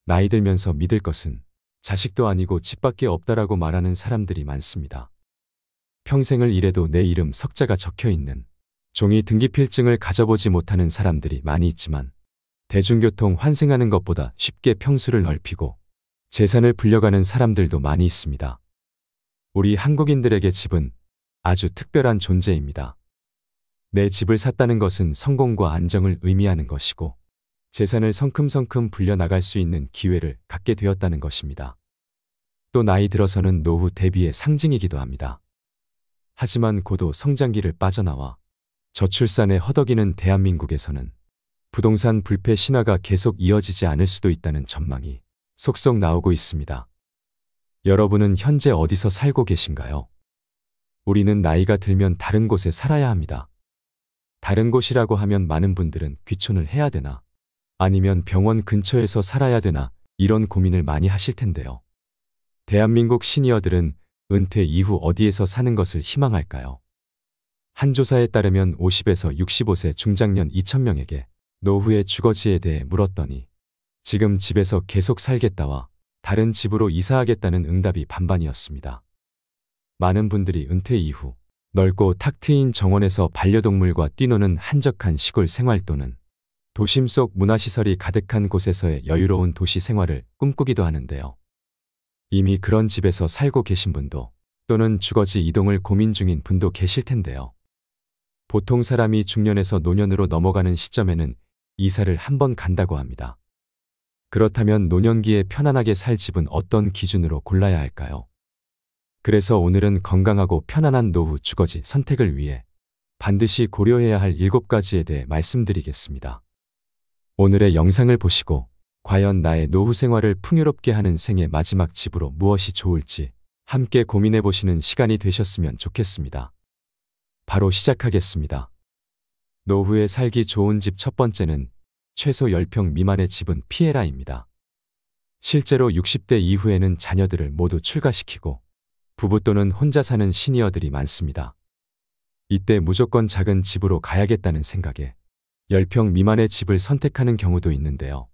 나이 들면서 믿을 것은 자식도 아니고 집밖에 없다라고 말하는 사람들이 많습니다. 평생을 일해도 내 이름 석자가 적혀 있는 종이 등기필증을 가져보지 못하는 사람들이 많이 있지만 대중교통 환승하는 것보다 쉽게 평수를 넓히고 재산을 불려가는 사람들도 많이 있습니다. 우리 한국인들에게 집은 아주 특별한 존재입니다. 내 집을 샀다는 것은 성공과 안정을 의미하는 것이고 재산을 성큼성큼 불려나갈 수 있는 기회를 갖게 되었다는 것입니다. 또 나이 들어서는 노후 대비의 상징이기도 합니다. 하지만 고도 성장기를 빠져나와 저출산에 허덕이는 대한민국에서는 부동산 불패 신화가 계속 이어지지 않을 수도 있다는 전망이 속속 나오고 있습니다. 여러분은 현재 어디서 살고 계신가요? 우리는 나이가 들면 다른 곳에 살아야 합니다. 다른 곳이라고 하면 많은 분들은 귀촌을 해야 되나 아니면 병원 근처에서 살아야 되나 이런 고민을 많이 하실 텐데요. 대한민국 시니어들은 은퇴 이후 어디에서 사는 것을 희망할까요? 한 조사에 따르면 50에서 65세 중장년 2,000명에게 노후의 주거지에 대해 물었더니 지금 집에서 계속 살겠다와 다른 집으로 이사하겠다는 응답이 반반이었습니다. 많은 분들이 은퇴 이후 넓고 탁 트인 정원에서 반려동물과 뛰노는 한적한 시골 생활 또는 도심 속 문화시설이 가득한 곳에서의 여유로운 도시 생활을 꿈꾸기도 하는데요. 이미 그런 집에서 살고 계신 분도 또는 주거지 이동을 고민 중인 분도 계실 텐데요. 보통 사람이 중년에서 노년으로 넘어가는 시점에는 이사를 한 번 간다고 합니다. 그렇다면 노년기에 편안하게 살 집은 어떤 기준으로 골라야 할까요? 그래서 오늘은 건강하고 편안한 노후 주거지 선택을 위해 반드시 고려해야 할 7가지에 대해 말씀드리겠습니다. 오늘의 영상을 보시고 과연 나의 노후 생활을 풍요롭게 하는 생의 마지막 집으로 무엇이 좋을지 함께 고민해 보시는 시간이 되셨으면 좋겠습니다. 바로 시작하겠습니다. 노후에 살기 좋은 집 첫 번째는 최소 10평 미만의 집은 피해라입니다. 실제로 60대 이후에는 자녀들을 모두 출가시키고 부부 또는 혼자 사는 시니어들이 많습니다. 이때 무조건 작은 집으로 가야겠다는 생각에 10평 미만의 집을 선택하는 경우도 있는데요.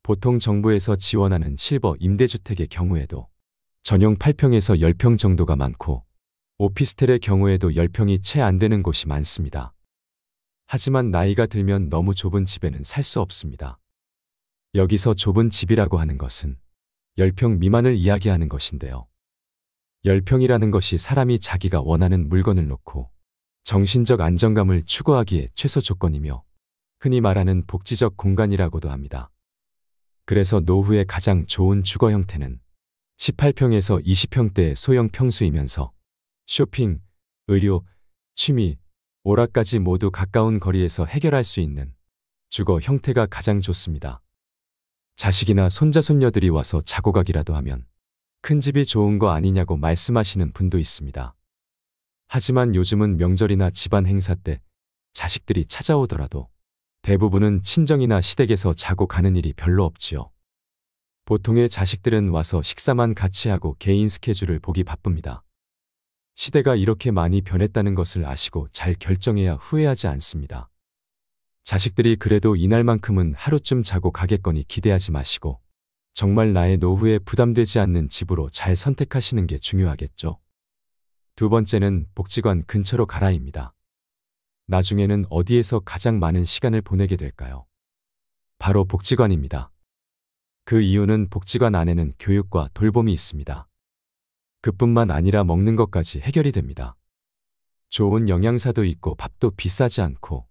보통 정부에서 지원하는 실버 임대주택의 경우에도 전용 8평에서 10평 정도가 많고 오피스텔의 경우에도 10평이 채 안 되는 곳이 많습니다. 하지만 나이가 들면 너무 좁은 집에는 살 수 없습니다. 여기서 좁은 집이라고 하는 것은 10평 미만을 이야기하는 것인데요. 10평이라는 것이 사람이 자기가 원하는 물건을 놓고 정신적 안정감을 추구하기에 최소 조건이며 흔히 말하는 복지적 공간이라고도 합니다. 그래서 노후에 가장 좋은 주거 형태는 18평에서 20평대의 소형 평수이면서 쇼핑, 의료, 취미, 오락까지 모두 가까운 거리에서 해결할 수 있는 주거 형태가 가장 좋습니다. 자식이나 손자 손녀들이 와서 자고 가기라도 하면 큰 집이 좋은 거 아니냐고 말씀하시는 분도 있습니다. 하지만 요즘은 명절이나 집안 행사 때 자식들이 찾아오더라도 대부분은 친정이나 시댁에서 자고 가는 일이 별로 없지요. 보통의 자식들은 와서 식사만 같이 하고 개인 스케줄을 보기 바쁩니다. 시대가 이렇게 많이 변했다는 것을 아시고 잘 결정해야 후회하지 않습니다. 자식들이 그래도 이날만큼은 하루쯤 자고 가겠거니 기대하지 마시고 정말 나의 노후에 부담되지 않는 집으로 잘 선택하시는 게 중요하겠죠. 두 번째는 복지관 근처로 가라입니다. 나중에는 어디에서 가장 많은 시간을 보내게 될까요? 바로 복지관입니다. 그 이유는 복지관 안에는 교육과 돌봄이 있습니다. 그뿐만 아니라 먹는 것까지 해결이 됩니다. 좋은 영양사도 있고 밥도 비싸지 않고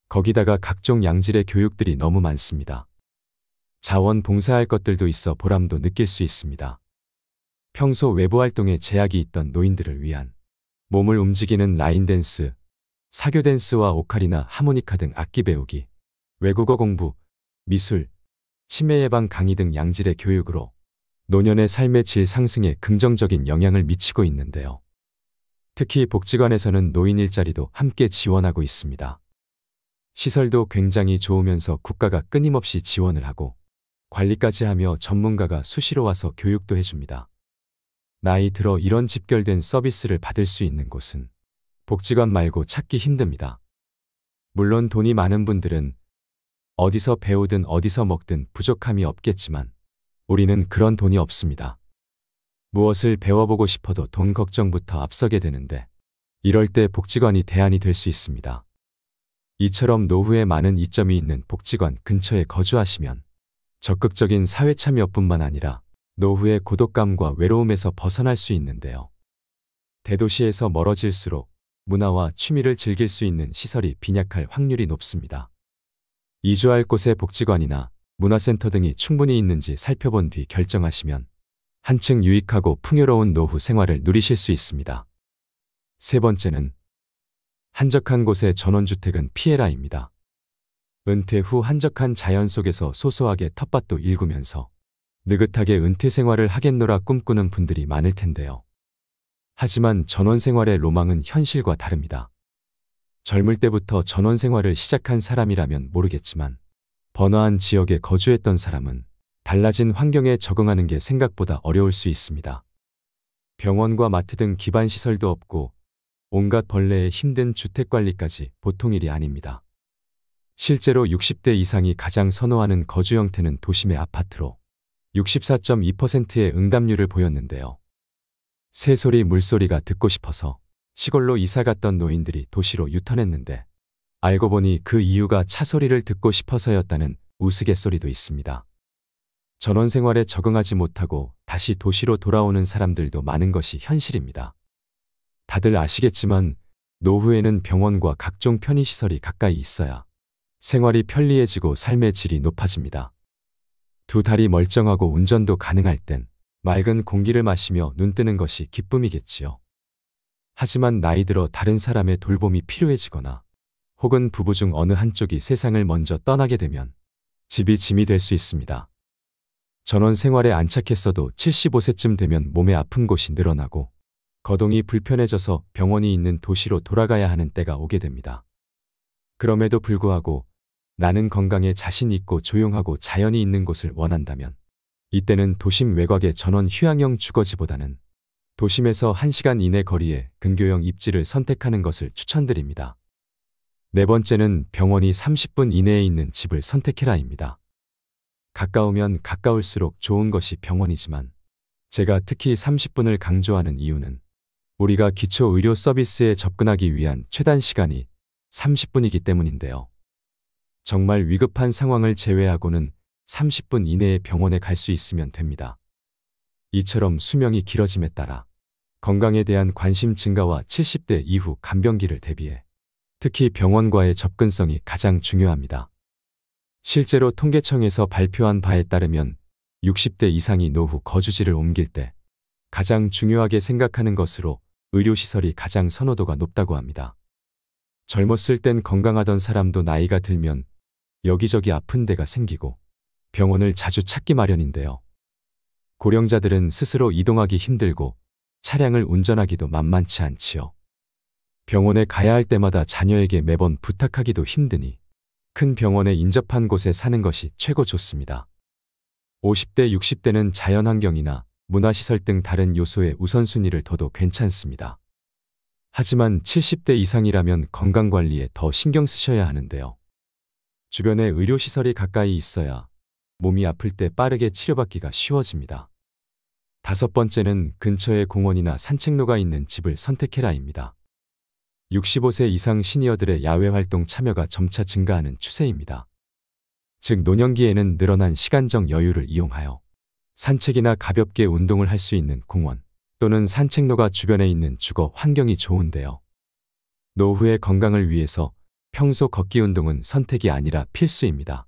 거기다가 각종 양질의 교육들이 너무 많습니다. 자원 봉사할 것들도 있어 보람도 느낄 수 있습니다. 평소 외부 활동에 제약이 있던 노인들을 위한 몸을 움직이는 라인 댄스, 사교 댄스와 오카리나 하모니카 등 악기 배우기, 외국어 공부, 미술, 치매 예방 강의 등 양질의 교육으로 노년의 삶의 질 상승에 긍정적인 영향을 미치고 있는데요. 특히 복지관에서는 노인 일자리도 함께 지원하고 있습니다. 시설도 굉장히 좋으면서 국가가 끊임없이 지원을 하고 관리까지 하며 전문가가 수시로 와서 교육도 해줍니다. 나이 들어 이런 집결된 서비스를 받을 수 있는 곳은 복지관 말고 찾기 힘듭니다. 물론 돈이 많은 분들은 어디서 배우든 어디서 먹든 부족함이 없겠지만 우리는 그런 돈이 없습니다. 무엇을 배워보고 싶어도 돈 걱정부터 앞서게 되는데 이럴 때 복지관이 대안이 될 수 있습니다. 이처럼 노후에 많은 이점이 있는 복지관 근처에 거주하시면 적극적인 사회 참여뿐만 아니라 노후의 고독감과 외로움에서 벗어날 수 있는데요. 대도시에서 멀어질수록 문화와 취미를 즐길 수 있는 시설이 빈약할 확률이 높습니다. 이주할 곳에 복지관이나 문화센터 등이 충분히 있는지 살펴본 뒤 결정하시면 한층 유익하고 풍요로운 노후 생활을 누리실 수 있습니다. 세 번째는 한적한 곳의 전원주택은 피해라입니다. 은퇴 후 한적한 자연 속에서 소소하게 텃밭도 일구면서 느긋하게 은퇴 생활을 하겠노라 꿈꾸는 분들이 많을 텐데요. 하지만 전원 생활의 로망은 현실과 다릅니다. 젊을 때부터 전원 생활을 시작한 사람이라면 모르겠지만 번화한 지역에 거주했던 사람은 달라진 환경에 적응하는 게 생각보다 어려울 수 있습니다. 병원과 마트 등 기반 시설도 없고 온갖 벌레의 힘든 주택관리까지 보통 일이 아닙니다. 실제로 60대 이상이 가장 선호하는 거주 형태는 도심의 아파트로 64.2%의 응답률을 보였는데요. 새소리, 물소리가 듣고 싶어서 시골로 이사 갔던 노인들이 도시로 유턴했는데 알고 보니 그 이유가 차소리를 듣고 싶어서였다는 우스갯소리도 있습니다. 전원 생활에 적응하지 못하고 다시 도시로 돌아오는 사람들도 많은 것이 현실입니다. 다들 아시겠지만 노후에는 병원과 각종 편의시설이 가까이 있어야 생활이 편리해지고 삶의 질이 높아집니다. 두 다리 멀쩡하고 운전도 가능할 땐 맑은 공기를 마시며 눈 뜨는 것이 기쁨이겠지요. 하지만 나이 들어 다른 사람의 돌봄이 필요해지거나 혹은 부부 중 어느 한쪽이 세상을 먼저 떠나게 되면 집이 짐이 될 수 있습니다. 전원 생활에 안착했어도 75세쯤 되면 몸에 아픈 곳이 늘어나고 거동이 불편해져서 병원이 있는 도시로 돌아가야 하는 때가 오게 됩니다. 그럼에도 불구하고 나는 건강에 자신 있고 조용하고 자연이 있는 곳을 원한다면 이때는 도심 외곽의 전원 휴양형 주거지보다는 도심에서 1시간 이내 거리의 근교형 입지를 선택하는 것을 추천드립니다. 네 번째는 병원이 30분 이내에 있는 집을 선택해라입니다. 가까우면 가까울수록 좋은 것이 병원이지만 제가 특히 30분을 강조하는 이유는 우리가 기초 의료 서비스에 접근하기 위한 최단 시간이 30분이기 때문인데요. 정말 위급한 상황을 제외하고는 30분 이내에 병원에 갈 수 있으면 됩니다. 이처럼 수명이 길어짐에 따라 건강에 대한 관심 증가와 70대 이후 간병기를 대비해 특히 병원과의 접근성이 가장 중요합니다. 실제로 통계청에서 발표한 바에 따르면 60대 이상이 노후 거주지를 옮길 때 가장 중요하게 생각하는 것으로 의료시설이 가장 선호도가 높다고 합니다. 젊었을 땐 건강하던 사람도 나이가 들면 여기저기 아픈 데가 생기고 병원을 자주 찾기 마련인데요. 고령자들은 스스로 이동하기 힘들고 차량을 운전하기도 만만치 않지요. 병원에 가야 할 때마다 자녀에게 매번 부탁하기도 힘드니 큰 병원에 인접한 곳에 사는 것이 최고 좋습니다. 50대, 60대는 자연환경이나 문화시설 등 다른 요소에 우선순위를 둬도 괜찮습니다. 하지만 70대 이상이라면 건강관리에 더 신경 쓰셔야 하는데요. 주변에 의료시설이 가까이 있어야 몸이 아플 때 빠르게 치료받기가 쉬워집니다. 다섯 번째는 근처에 공원이나 산책로가 있는 집을 선택해라입니다. 65세 이상 시니어들의 야외활동 참여가 점차 증가하는 추세입니다. 즉 노년기에는 늘어난 시간적 여유를 이용하여 산책이나 가볍게 운동을 할 수 있는 공원 또는 산책로가 주변에 있는 주거 환경이 좋은데요. 노후의 건강을 위해서 평소 걷기 운동은 선택이 아니라 필수입니다.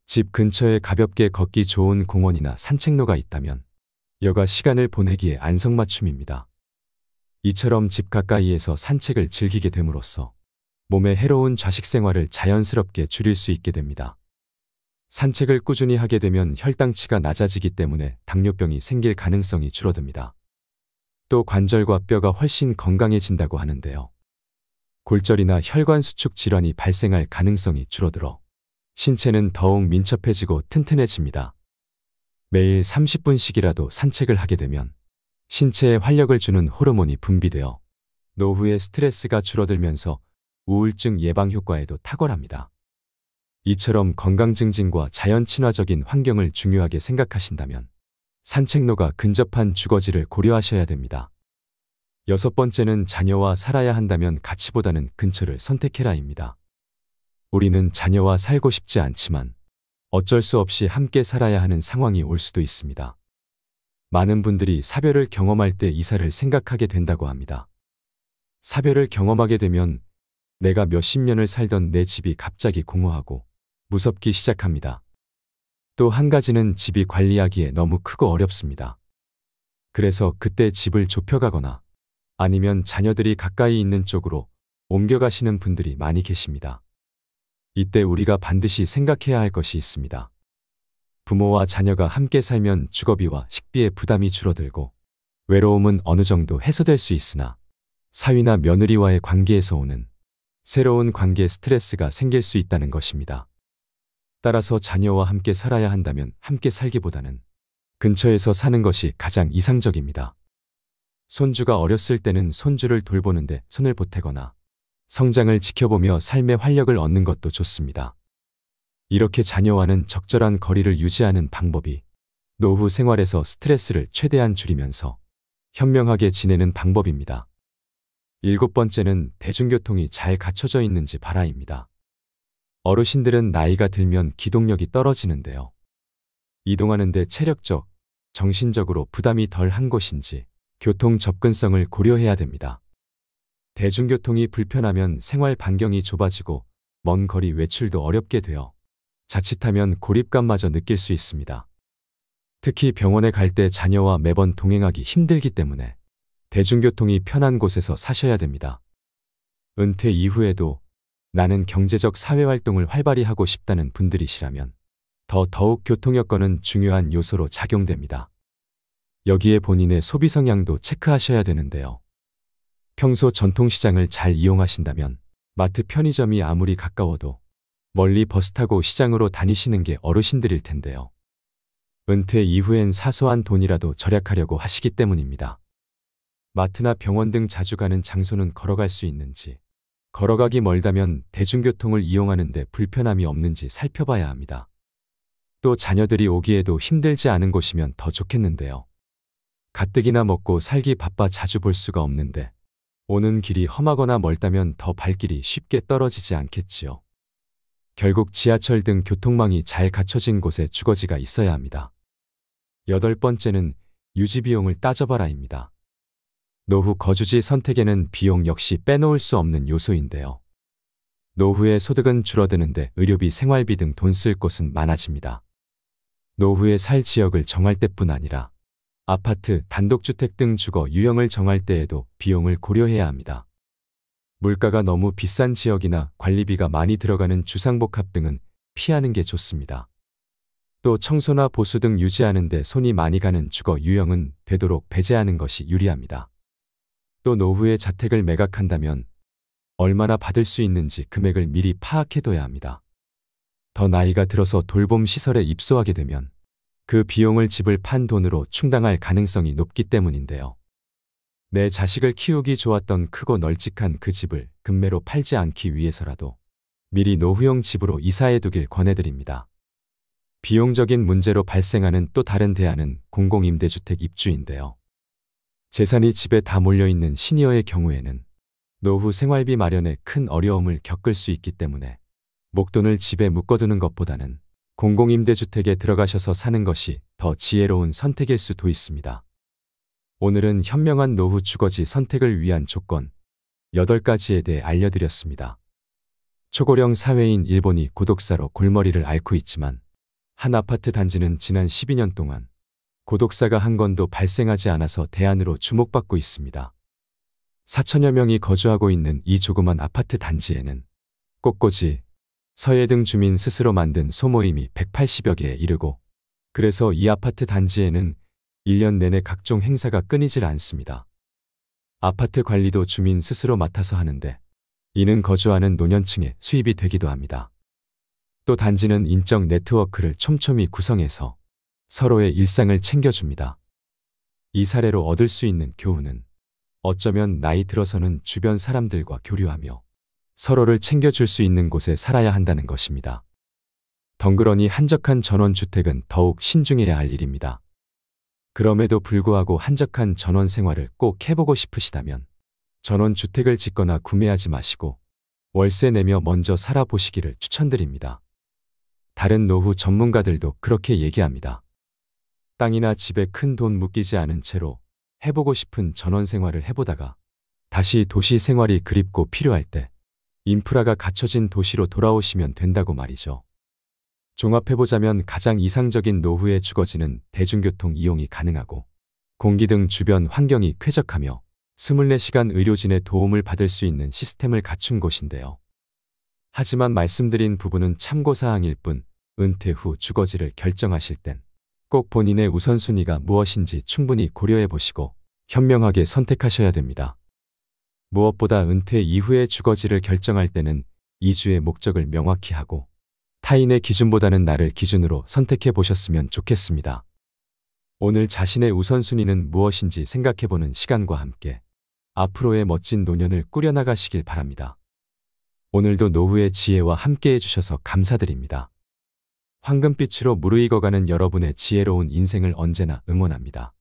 집 근처에 가볍게 걷기 좋은 공원이나 산책로가 있다면 여가 시간을 보내기에 안성맞춤입니다. 이처럼 집 가까이에서 산책을 즐기게 됨으로써 몸에 해로운 좌식 생활을 자연스럽게 줄일 수 있게 됩니다. 산책을 꾸준히 하게 되면 혈당치가 낮아지기 때문에 당뇨병이 생길 가능성이 줄어듭니다. 또 관절과 뼈가 훨씬 건강해진다고 하는데요. 골절이나 혈관 수축 질환이 발생할 가능성이 줄어들어 신체는 더욱 민첩해지고 튼튼해집니다. 매일 30분씩이라도 산책을 하게 되면 신체에 활력을 주는 호르몬이 분비되어 노후의 스트레스가 줄어들면서 우울증 예방 효과에도 탁월합니다. 이처럼 건강 증진과 자연 친화적인 환경을 중요하게 생각하신다면 산책로가 근접한 주거지를 고려하셔야 됩니다. 여섯 번째는 자녀와 살아야 한다면 가치보다는 근처를 선택해라입니다. 우리는 자녀와 살고 싶지 않지만 어쩔 수 없이 함께 살아야 하는 상황이 올 수도 있습니다. 많은 분들이 사별을 경험할 때 이사를 생각하게 된다고 합니다. 사별을 경험하게 되면 내가 몇십 년을 살던 내 집이 갑자기 공허하고 무섭기 시작합니다. 또 한 가지는 집이 관리하기에 너무 크고 어렵습니다. 그래서 그때 집을 좁혀가거나 아니면 자녀들이 가까이 있는 쪽으로 옮겨가시는 분들이 많이 계십니다. 이때 우리가 반드시 생각해야 할 것이 있습니다. 부모와 자녀가 함께 살면 주거비와 식비의 부담이 줄어들고 외로움은 어느 정도 해소될 수 있으나 사위나 며느리와의 관계에서 오는 새로운 관계 스트레스가 생길 수 있다는 것입니다. 따라서 자녀와 함께 살아야 한다면 함께 살기보다는 근처에서 사는 것이 가장 이상적입니다. 손주가 어렸을 때는 손주를 돌보는데 손을 보태거나 성장을 지켜보며 삶의 활력을 얻는 것도 좋습니다. 이렇게 자녀와는 적절한 거리를 유지하는 방법이 노후 생활에서 스트레스를 최대한 줄이면서 현명하게 지내는 방법입니다. 일곱 번째는 대중교통이 잘 갖춰져 있는지 봐라입니다. 어르신들은 나이가 들면 기동력이 떨어지는데요. 이동하는데 체력적, 정신적으로 부담이 덜 한 곳인지 교통 접근성을 고려해야 됩니다. 대중교통이 불편하면 생활 반경이 좁아지고 먼 거리 외출도 어렵게 되어 자칫하면 고립감마저 느낄 수 있습니다. 특히 병원에 갈 때 자녀와 매번 동행하기 힘들기 때문에 대중교통이 편한 곳에서 사셔야 됩니다. 은퇴 이후에도 나는 경제적 사회활동을 활발히 하고 싶다는 분들이시라면 더욱 교통 여건은 중요한 요소로 작용됩니다. 여기에 본인의 소비 성향도 체크하셔야 되는데요. 평소 전통시장을 잘 이용하신다면 마트 편의점이 아무리 가까워도 멀리 버스 타고 시장으로 다니시는 게 어르신들일 텐데요. 은퇴 이후엔 사소한 돈이라도 절약하려고 하시기 때문입니다. 마트나 병원 등 자주 가는 장소는 걸어갈 수 있는지, 걸어가기 멀다면 대중교통을 이용하는데 불편함이 없는지 살펴봐야 합니다. 또 자녀들이 오기에도 힘들지 않은 곳이면 더 좋겠는데요. 가뜩이나 먹고 살기 바빠 자주 볼 수가 없는데 오는 길이 험하거나 멀다면 더 발길이 쉽게 떨어지지 않겠지요. 결국 지하철 등 교통망이 잘 갖춰진 곳에 주거지가 있어야 합니다. 여덟 번째는 유지비용을 따져봐라입니다. 노후 거주지 선택에는 비용 역시 빼놓을 수 없는 요소인데요. 노후의 소득은 줄어드는데 의료비, 생활비 등 돈 쓸 곳은 많아집니다. 노후에 살 지역을 정할 때뿐 아니라 아파트, 단독주택 등 주거 유형을 정할 때에도 비용을 고려해야 합니다. 물가가 너무 비싼 지역이나 관리비가 많이 들어가는 주상복합 등은 피하는 게 좋습니다. 또 청소나 보수 등 유지하는 데 손이 많이 가는 주거 유형은 되도록 배제하는 것이 유리합니다. 또 노후에 자택을 매각한다면 얼마나 받을 수 있는지 금액을 미리 파악해둬야 합니다. 더 나이가 들어서 돌봄 시설에 입소하게 되면 그 비용을 집을 판 돈으로 충당할 가능성이 높기 때문인데요. 내 자식을 키우기 좋았던 크고 널찍한 그 집을 금매로 팔지 않기 위해서라도 미리 노후용 집으로 이사해 두길 권해드립니다. 비용적인 문제로 발생하는 또 다른 대안은 공공임대주택 입주인데요. 재산이 집에 다 몰려있는 시니어의 경우에는 노후 생활비 마련에 큰 어려움을 겪을 수 있기 때문에 목돈을 집에 묶어두는 것보다는 공공임대주택에 들어가셔서 사는 것이 더 지혜로운 선택일 수도 있습니다. 오늘은 현명한 노후 주거지 선택을 위한 조건 8가지에 대해 알려드렸습니다. 초고령 사회인 일본이 고독사로 골머리를 앓고 있지만 한 아파트 단지는 지난 12년 동안 고독사가 한 건도 발생하지 않아서 대안으로 주목받고 있습니다. 4천여 명이 거주하고 있는 이 조그만 아파트 단지에는 꽃꽂이, 서예 등 주민 스스로 만든 소모임이 180여 개에 이르고 그래서 이 아파트 단지에는 1년 내내 각종 행사가 끊이질 않습니다. 아파트 관리도 주민 스스로 맡아서 하는데 이는 거주하는 노년층의 수입이 되기도 합니다. 또 단지는 인적 네트워크를 촘촘히 구성해서 서로의 일상을 챙겨줍니다. 이 사례로 얻을 수 있는 교훈은 어쩌면 나이 들어서는 주변 사람들과 교류하며 서로를 챙겨줄 수 있는 곳에 살아야 한다는 것입니다. 덩그러니 한적한 전원주택은 더욱 신중해야 할 일입니다. 그럼에도 불구하고 한적한 전원 생활을 꼭 해보고 싶으시다면 전원주택을 짓거나 구매하지 마시고 월세 내며 먼저 살아보시기를 추천드립니다. 다른 노후 전문가들도 그렇게 얘기합니다. 땅이나 집에 큰 돈 묶이지 않은 채로 해보고 싶은 전원 생활을 해보다가 다시 도시 생활이 그립고 필요할 때 인프라가 갖춰진 도시로 돌아오시면 된다고 말이죠. 종합해보자면 가장 이상적인 노후에 주거지는 대중교통 이용이 가능하고 공기 등 주변 환경이 쾌적하며 24시간 의료진의 도움을 받을 수 있는 시스템을 갖춘 곳인데요. 하지만 말씀드린 부분은 참고사항일 뿐 은퇴 후 주거지를 결정하실 땐 꼭 본인의 우선순위가 무엇인지 충분히 고려해 보시고 현명하게 선택하셔야 됩니다. 무엇보다 은퇴 이후의 주거지를 결정할 때는 이주의 목적을 명확히 하고 타인의 기준보다는 나를 기준으로 선택해 보셨으면 좋겠습니다. 오늘 자신의 우선순위는 무엇인지 생각해 보는 시간과 함께 앞으로의 멋진 노년을 꾸려나가시길 바랍니다. 오늘도 노후의 지혜와 함께 해주셔서 감사드립니다. 황금빛으로 무르익어가는 여러분의 지혜로운 인생을 언제나 응원합니다.